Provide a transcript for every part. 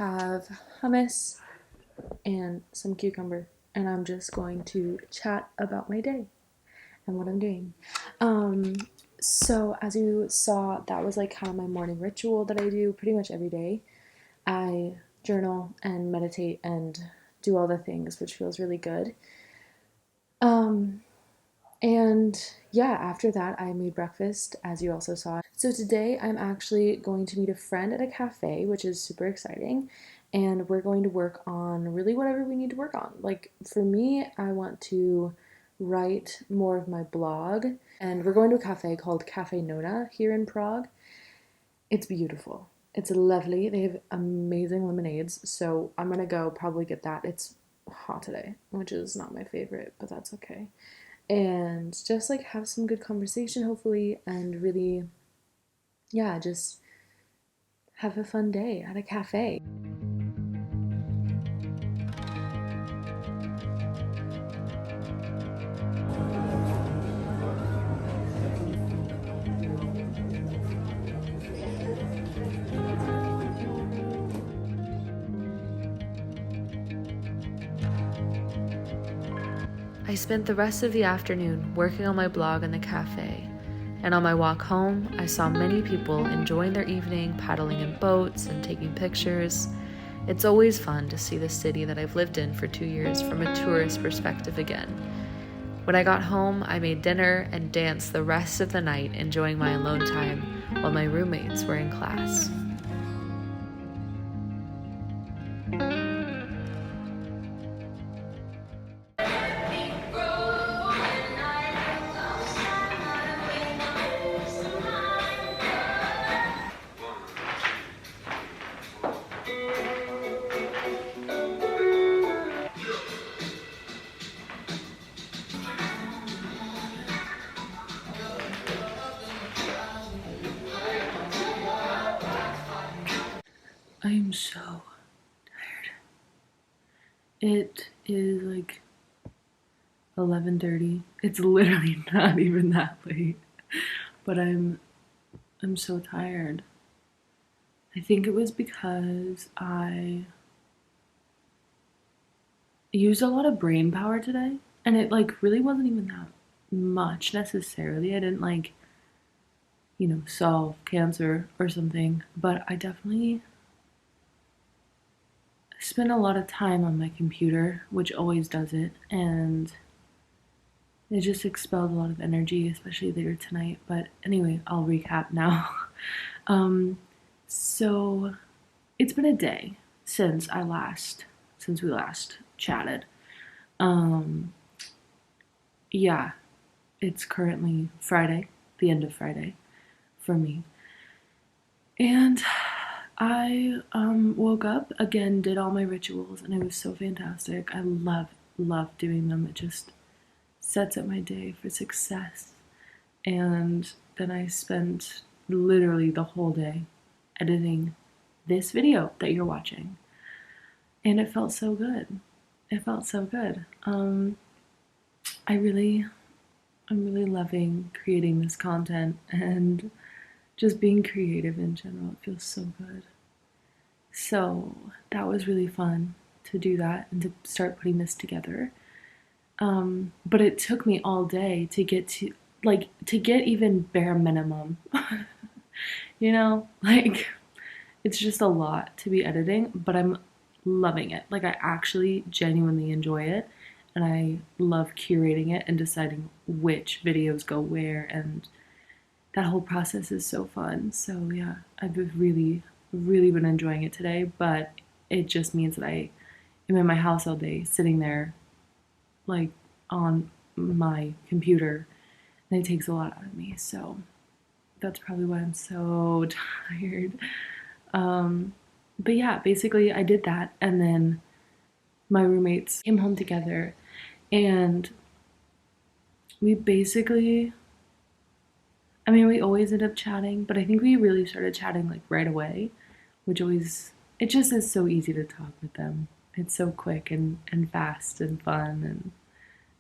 have hummus and some cucumber, and I'm just going to chat about my day and what I'm doing. Um, so as you saw, that was like kind of my morning ritual that I do pretty much every day. I journal and meditate and do all the things, which feels really good. Um, and yeah, after that, I made breakfast, as you also saw. So today, I'm actually going to meet a friend at a cafe, which is super exciting. And we're going to work on really whatever we need to work on. Like for me, I want to write more of my blog. And we're going to a cafe called Cafe Nona here in Prague. It's beautiful. It's lovely. They have amazing lemonades. So I'm going to go probably get that. It's hot today, which is not my favorite, but that's okay. And just like have some good conversation, hopefully, and really, yeah, just have a fun day at a cafe. I spent the rest of the afternoon working on my blog in the cafe, and on my walk home, I saw many people enjoying their evening, paddling in boats and taking pictures. It's always fun to see the city that I've lived in for 2 years from a tourist perspective again. When I got home, I made dinner and danced the rest of the night, enjoying my alone time while my roommates were in class. I am so tired. It is like 11:30. It's literally not even that late. But I'm so tired. I think it was because I used a lot of brain power today, and it like really wasn't even that much necessarily. I didn't like, solve cancer or something, but I definitely spent a lot of time on my computer, which always does it, and it just expelled a lot of energy, especially later tonight. But anyway, I'll recap now. um, so it's been a day since we last chatted. Um, yeah, it's currently Friday, the end of Friday for me. And I woke up again, did all my rituals, and it was so fantastic. I love doing them. It just sets up my day for success. And then I spent literally the whole day editing this video that you're watching. And it felt so good. It felt so good. I'm really loving creating this content and just being creative in general. It feels so good. So that was really fun to do that and to start putting this together. But it took me all day to get even bare minimum. It's just a lot to be editing, but I'm loving it. Like I actually genuinely enjoy it, and I love curating it and deciding which videos go where, and that whole process is so fun. So yeah, I've really been enjoying it today, but it just means that I am in my house all day sitting there like on my computer, and it takes a lot out of me. So that's probably why I'm so tired. But yeah, basically I did that, and then my roommates came home together, and we always end up chatting, but I think we really started chatting like right away, it just is so easy to talk with them. It's so quick and fast and fun, and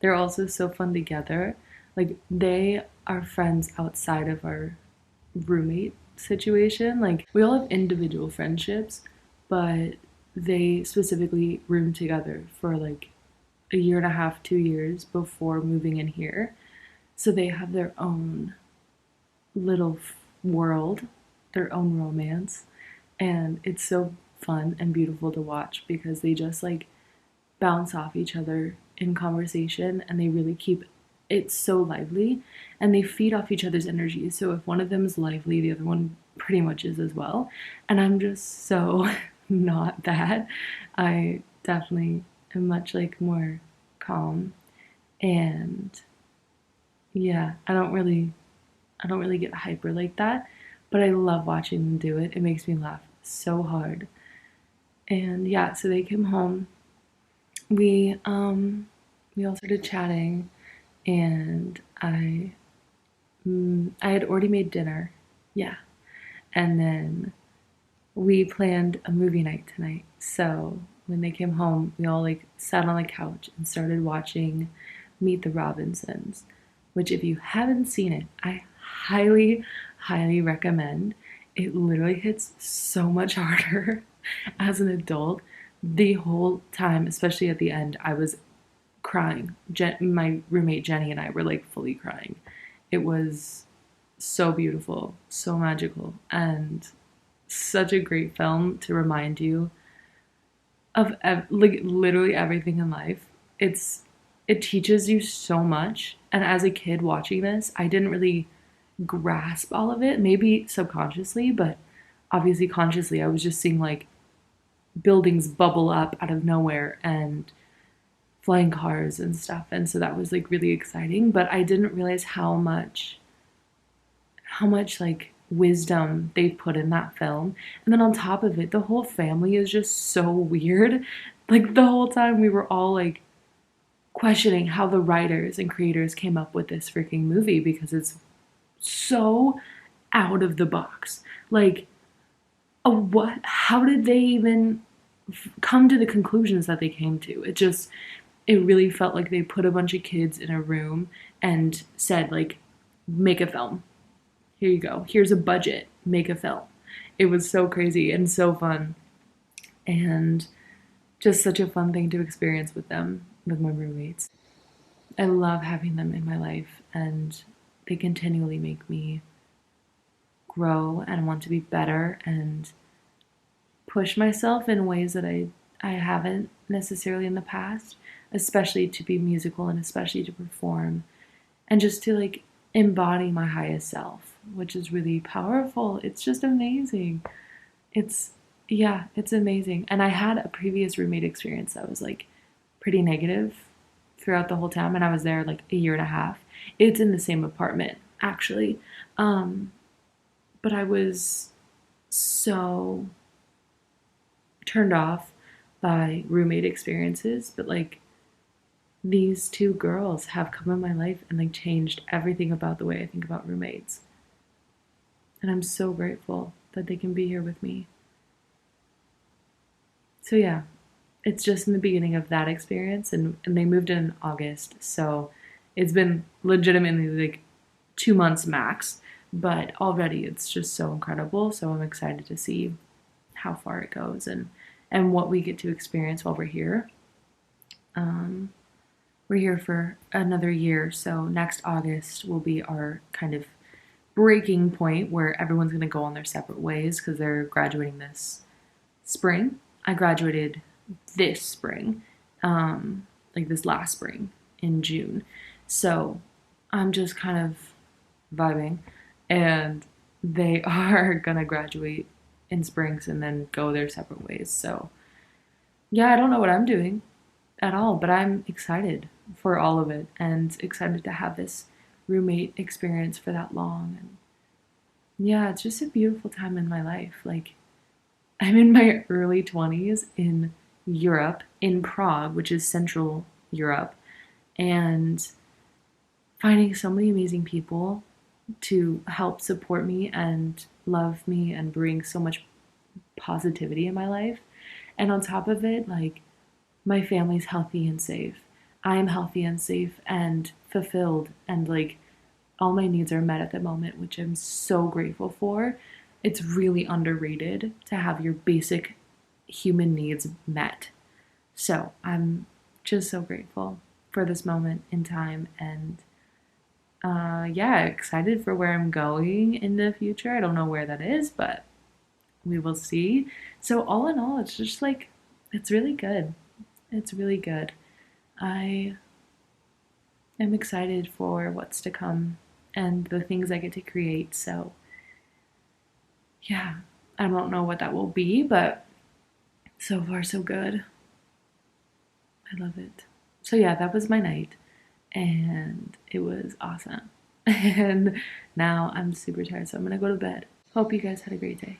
they're also so fun together. Like they are friends outside of our roommate situation. Like we all have individual friendships, but they specifically roomed together for like a year and a half, 2 years before moving in here. So they have their own little world, their own romance. And it's so fun and beautiful to watch because they just like bounce off each other in conversation and they really keep it so lively and they feed off each other's energy. So if one of them is lively, the other one pretty much is as well. And I'm just so not that. I definitely am much like more calm and yeah, I don't really get hyper like that, but I love watching them do it. It makes me laugh so hard. And yeah, so they came home. We all started chatting and I had already made dinner. Yeah. And then we planned a movie night tonight. So when they came home, we all like sat on the couch and started watching Meet the Robinsons, which if you haven't seen it, I highly, highly recommend. It literally hits so much harder as an adult. The whole time, especially at the end, I was crying. My roommate Jenny and I were like fully crying. It was so beautiful, so magical, and such a great film to remind you of like literally everything in life. It teaches you so much. And as a kid watching this, I didn't really grasp all of it, maybe subconsciously, but obviously consciously, I was just seeing like buildings bubble up out of nowhere and flying cars and stuff. And so that was like really exciting, but I didn't realize how much like wisdom they put in that film. And then on top of it, the whole family is just so weird. Like the whole time we were all like questioning how the writers and creators came up with this freaking movie because it's so out of the box. Like, what? How did they even come to the conclusions that they came to? It really felt like they put a bunch of kids in a room and said, like, make a film. Here you go. Here's a budget. Make a film. It was so crazy and so fun. And just such a fun thing to experience with them, with my roommates. I love having them in my life, and they continually make me grow and want to be better and push myself in ways that I haven't necessarily in the past, especially to be musical and especially to perform and just to like embody my highest self, which is really powerful. It's just amazing. It's yeah, it's amazing. And I had a previous roommate experience that was like pretty negative throughout the whole time, and I was there like a year and a half. It's in the same apartment, actually. Um, but I was so turned off by roommate experiences, but like these two girls have come in my life and like changed everything about the way I think about roommates. And I'm so grateful that they can be here with me. So yeah, it's just in the beginning of that experience and they moved in August, so it's been legitimately like 2 months max, but already it's just so incredible. So I'm excited to see how far it goes and what we get to experience while we're here. Um, we're here for another year, so next August will be our kind of breaking point where everyone's going to go on their separate ways because they're graduating this spring. I graduated this spring, like this last spring in June. So I'm just kind of vibing, and they are gonna graduate in springs and then go their separate ways. So yeah, I don't know what I'm doing at all, but I'm excited for all of it and excited to have this roommate experience for that long. And yeah, it's just a beautiful time in my life. Like, I'm in my early 20s in Europe, in Prague, which is Central Europe, and finding so many amazing people to help support me and love me and bring so much positivity in my life. And on top of it, like, my family's healthy and safe. I'm healthy and safe and fulfilled, and like all my needs are met at the moment, which I'm so grateful for. It's really underrated to have your basic human needs met. So I'm just so grateful for this moment in time, and yeah, excited for where I'm going in the future. I don't know where that is, but we will see. So all in all, it's just like, it's really good. It's really good. I am excited for what's to come and the things I get to create. So yeah, I don't know what that will be, but so far so good. I love it. So yeah, that was my night, and it was awesome. And now I'm super tired, so I'm gonna go to bed. Hope you guys had a great day.